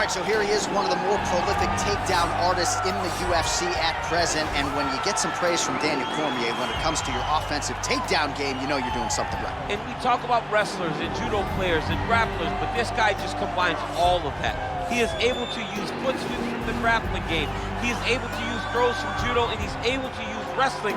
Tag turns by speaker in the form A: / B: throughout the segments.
A: All right, so here he is, one of the more prolific takedown artists in the UFC at present. And when you get some praise from Daniel Cormier when it comes to your offensive takedown game, you know you're doing something right.
B: And we talk about wrestlers and judo players and grapplers, but this guy just combines all of that. He is able to use foot sweeps from the grappling game. He is able to use throws from judo, and he's able to use wrestling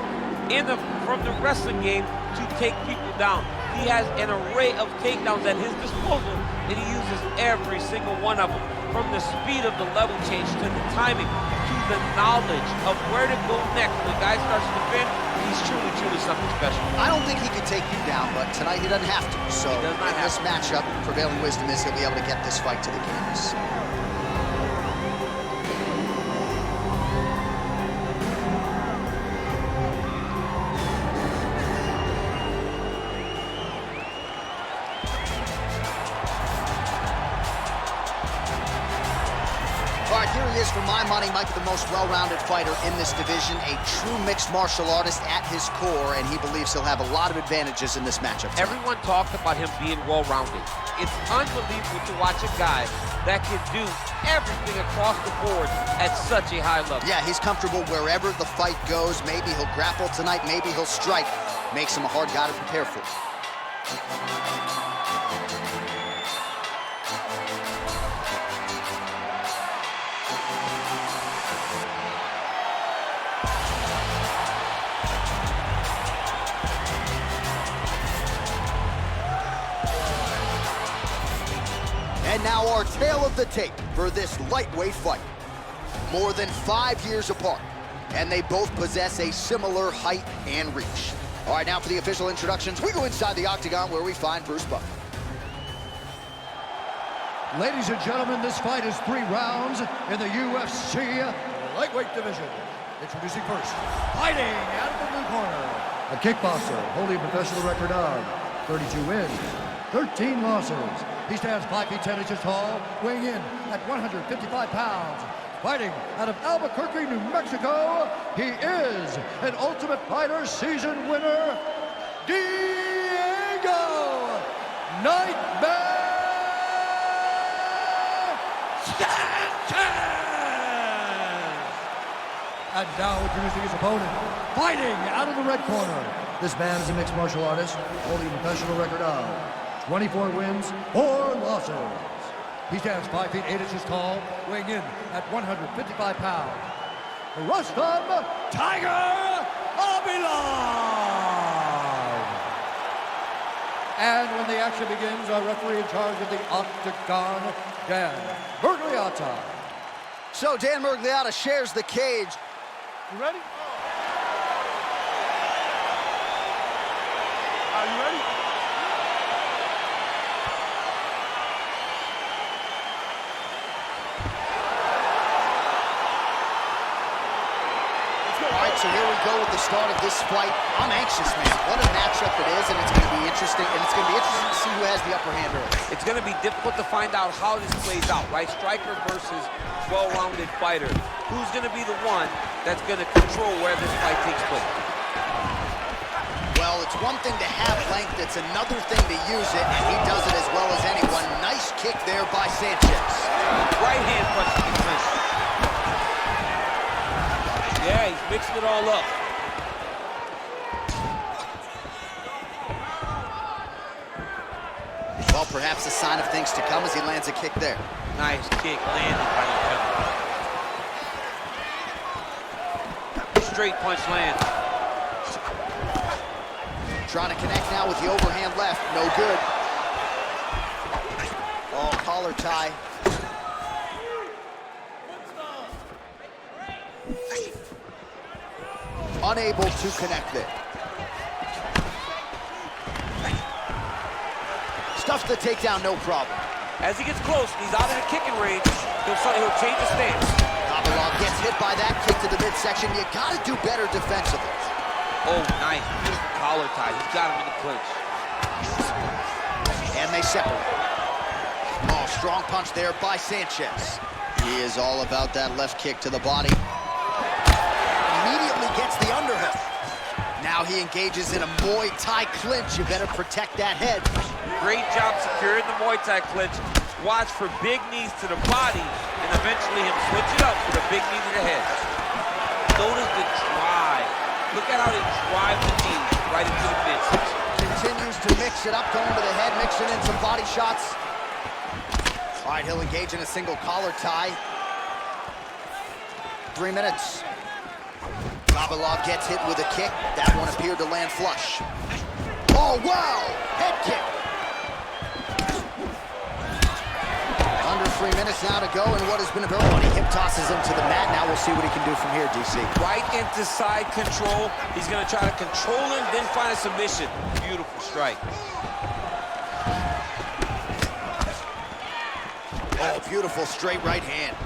B: from the wrestling game to take people down. He has an array of takedowns at his disposal, and he uses every single one of them. From the speed of the level change to the timing to the knowledge of where to go next. When the guy starts to defend, he's truly something special.
A: I don't think he could take you down, but tonight he doesn't have to. So in this matchup, prevailing wisdom is he'll be able to get this fight to the canvas. Here he is, for my money, might be the most well-rounded fighter in this division, a true mixed martial artist at his core, and he believes he'll have a lot of advantages in this matchup tonight.
B: Everyone talks about him being well-rounded. It's unbelievable to watch a guy that can do everything across the board at such a high level.
A: Yeah, he's comfortable wherever the fight goes. Maybe he'll grapple tonight, maybe he'll strike. Makes him a hard guy to prepare for. And now our tale of the tape for this lightweight fight. More than 5 years apart, and they both possess a similar height and reach. All right, now for the official introductions, we go inside the octagon where we find Bruce Buffer.
C: Ladies and gentlemen, this fight is 3 rounds in the UFC lightweight division. Introducing first, fighting out of the blue corner, a kickboxer holding a professional record of 32 wins, 13 losses. He stands 5 feet 10 inches tall, weighing in at 155 pounds. Fighting out of Albuquerque, New Mexico, he is an Ultimate Fighter season winner, Diego Nightmare Sanchez! And now introducing his opponent, fighting out of the red corner. This man is a mixed martial artist, holding a professional record of 24 wins, 4 losses. He stands 5 feet 8 inches tall, weighing in at 155 pounds. Rustam Tiger Khabilov! And when the action begins, our referee in charge of the octagon, Dan Murgliata.
A: So Dan Murgliata shares the cage.
D: You ready? Are you ready?
A: So here we go with the start of this fight. I'm anxious, man. What a matchup it is, and it's going to be interesting. And it's going to be interesting to see who has the upper hand early.
B: It's going to be difficult to find out how this plays out, right? Striker versus well-rounded fighter. Who's going to be the one that's going to control where this fight takes place?
A: Well, it's one thing to have length. It's another thing to use it, and he does it as well as anyone. Nice kick there by Sanchez.
B: Right hand punch to the fence. Yeah, he's mixing it all up.
A: Well, perhaps a sign of things to come as he lands a kick there.
B: Nice kick landed by the judge. Straight punch land.
A: Trying to connect now with the overhand left. No good. Oh, collar tie. Unable to connect there. Stuffs the takedown, no problem.
B: As he gets close, he's out of the kicking range, he'll change his stance.
A: Khabilov gets hit by that kick to the midsection. You gotta do better defensively.
B: Oh, nice. Beautiful collar tie. He's got him in the clinch.
A: And they separate. Oh, strong punch there by Sanchez. He is all about that left kick to the body. Immediately gets the underhook. Now he engages in a Muay Thai clinch. You better protect that head.
B: Great job securing the Muay Thai clinch. watch for big knees to the body and eventually him switch it up with a big knee to the head. Notice the drive. Look at how they drive the knee right into the midsection.
A: Continues to mix it up, going to the head, mixing in some body shots. All right, he'll engage in a single collar tie. 3 minutes. Khabilov gets hit with a kick. That one appeared to land flush. Oh, wow! Head kick. Under 3 minutes now to go, and what has been a very funny hip tosses him to the mat. Now we'll see what he can do from here, DC.
B: Right into side control. He's gonna try to control him, then find a submission. Beautiful strike.
A: Oh, beautiful straight right hand.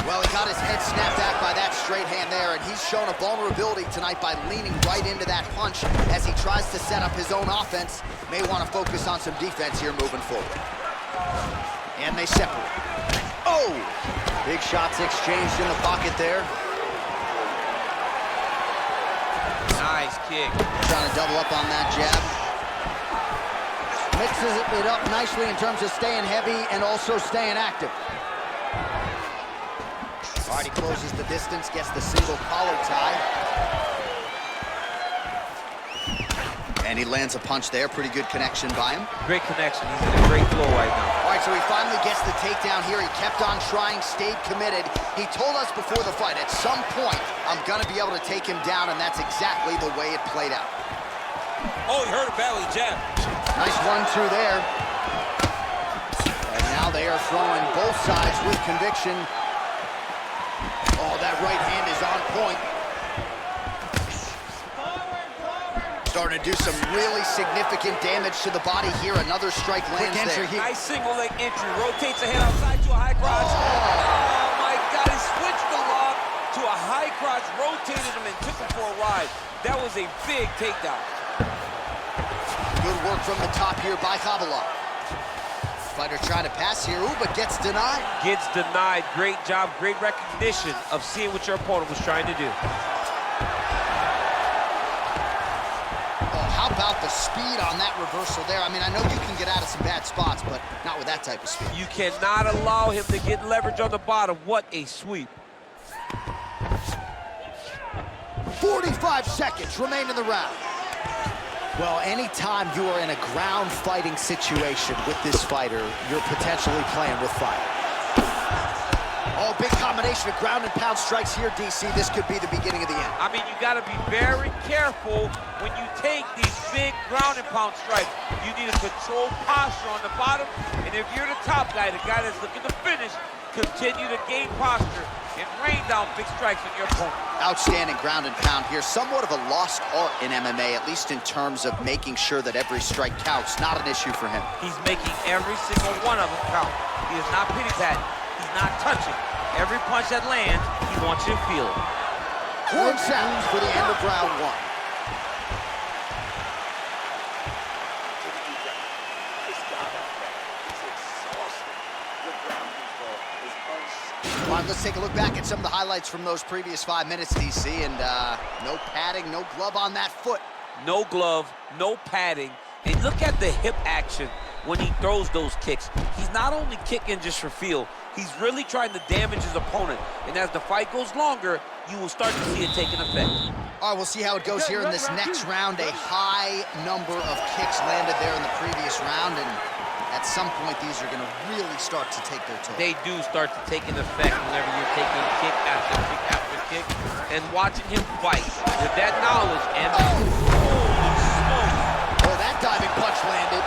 A: Well, he got his head snapped back by that straight hand there, and he's shown a vulnerability tonight by leaning right into that punch as he tries to set up his own offense. May want to focus on some defense here moving forward. And they separate. Oh! Big shots exchanged in the pocket there.
B: Nice kick.
A: Trying to double up on that jab. Mixes it up nicely in terms of staying heavy and also staying active. All right, he closes the distance, gets the single collar tie. And he lands a punch there. Pretty good connection by him.
B: Great connection. He's in a great flow right now.
A: All right, so he finally gets the takedown here. He kept on trying, stayed committed. He told us before the fight, at some point, I'm going to be able to take him down, and that's exactly the way it played out.
B: Oh, he hurt it badly, jab.
A: Nice 1-2 there. And now they are throwing both sides with conviction. Oh, that right hand is on point. Starting to do some really significant damage to the body here. Another strike lands there.
B: Nice single leg entry. Rotates the head outside to a high crotch. Oh my God, he switched the lock to a high crotch, rotated him and took him for a ride. That was a big takedown.
A: Good work from the top here by Khabilov. Fighter trying to pass here, ooh, but gets denied.
B: Gets denied. Great job, great recognition of seeing what your opponent was trying to do.
A: Oh, how about the speed on that reversal there? I mean, I know you can get out of some bad spots, but not with that type of speed.
B: You cannot allow him to get leverage on the bottom. What a sweep.
A: 45 seconds remain in the round. Well, anytime you are in a ground fighting situation with this fighter, you're potentially playing with fire. Oh, big combination of ground and pound strikes here, DC. This could be the beginning of the end.
B: I mean, you got to be very careful when you take these big ground and pound strikes. You need a controlled posture on the bottom, and if you're the top guy, the guy that's looking to finish, continue to gain posture and rain down big strikes on your opponent.
A: Outstanding ground and pound here. Somewhat of a lost art in MMA, at least in terms of making sure that every strike counts. Not an issue for him.
B: He's making every single one of them count. He is not pity-patting. He's not touching. Every punch that lands, he wants you to feel it.
A: Horn sounds for the end of round one. All right, let's take a look back at some of the highlights from those previous 5 minutes, DC, and no padding, no glove on that foot.
B: No glove, no padding, and look at the hip action when he throws those kicks. He's not only kicking just for feel, he's really trying to damage his opponent, and as the fight goes longer, you will start to see it taking effect.
A: All right, we'll see how it goes here in this next round. A high number of kicks landed there in the previous round, and at some point, these are going to really start to take their toll.
B: They do start to take an effect whenever you're taking kick after kick after kick. And watching him fight with that knowledge and holy smoke.
A: Oh, that diving punch landed.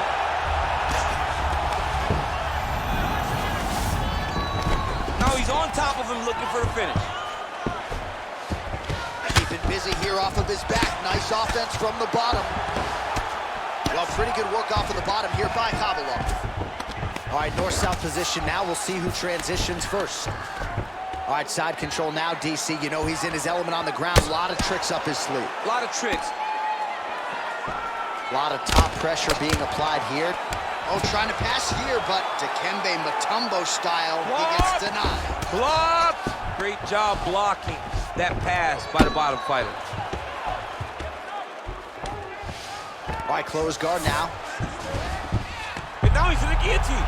B: Now he's on top of him looking for the finish.
A: Keeping busy here off of his back. Nice offense from the bottom. Well, pretty good work off of the bottom here by Khabilov. All right, north-south position now. We'll see who transitions first. All right, side control now, DC. You know he's in his element on the ground. A lot of tricks up his sleeve.
B: A lot of tricks.
A: A lot of top pressure being applied here. Oh, trying to pass here, but Dikembe Mutombo style, he gets denied.
B: Block! Great job blocking that pass by the bottom fighter.
A: All right, close guard now.
B: And now he's in the guillotine.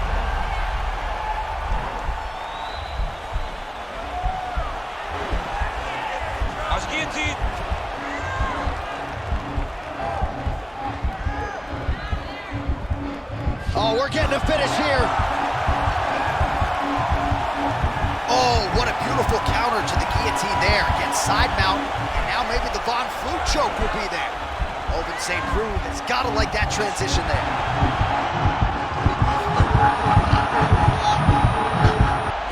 B: guillotine.
A: Oh, we're getting a finish here. Oh, what a beautiful counter to the guillotine there. Again, side mount, and now maybe the Von Flue choke will be there. Open St. Preux has got to like that transition there.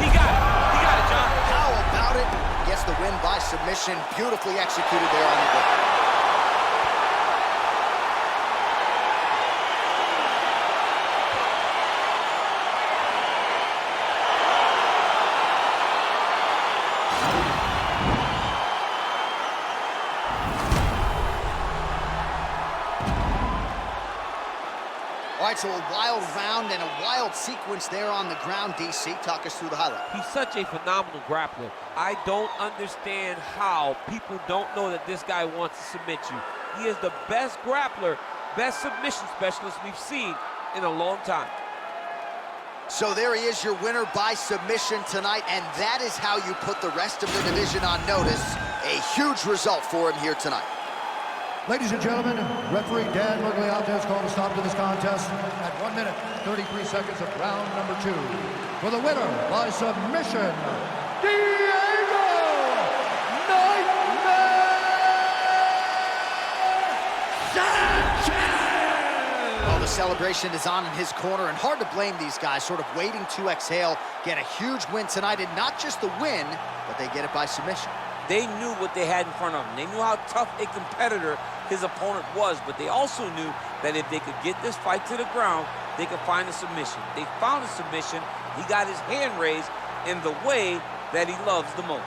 B: He got it, John.
A: How about it? Gets the win by submission. Beautifully executed there on the ground. All right, so a wild round and a wild sequence there on the ground. DC, talk us through the highlight.
B: He's such a phenomenal grappler. I don't understand how people don't know that this guy wants to submit you. He is the best grappler, best submission specialist we've seen in a long time.
A: So there he is, your winner by submission tonight, and that is how you put the rest of the division on notice. A huge result for him here tonight.
C: Ladies and gentlemen, referee Dan Mergliata has called a stop to this contest at 1 minute, 33 seconds of round number 2. For the winner by submission, Diego Sanchez!
A: Well, the celebration is on in his corner, and hard to blame these guys, sort of waiting to exhale, get a huge win tonight, and not just the win, but they get it by submission.
B: They knew what they had in front of them. They knew how tough a competitor his opponent was, but they also knew that if they could get this fight to the ground, they could find a submission. They found a submission. He got his hand raised in the way that he loves the most.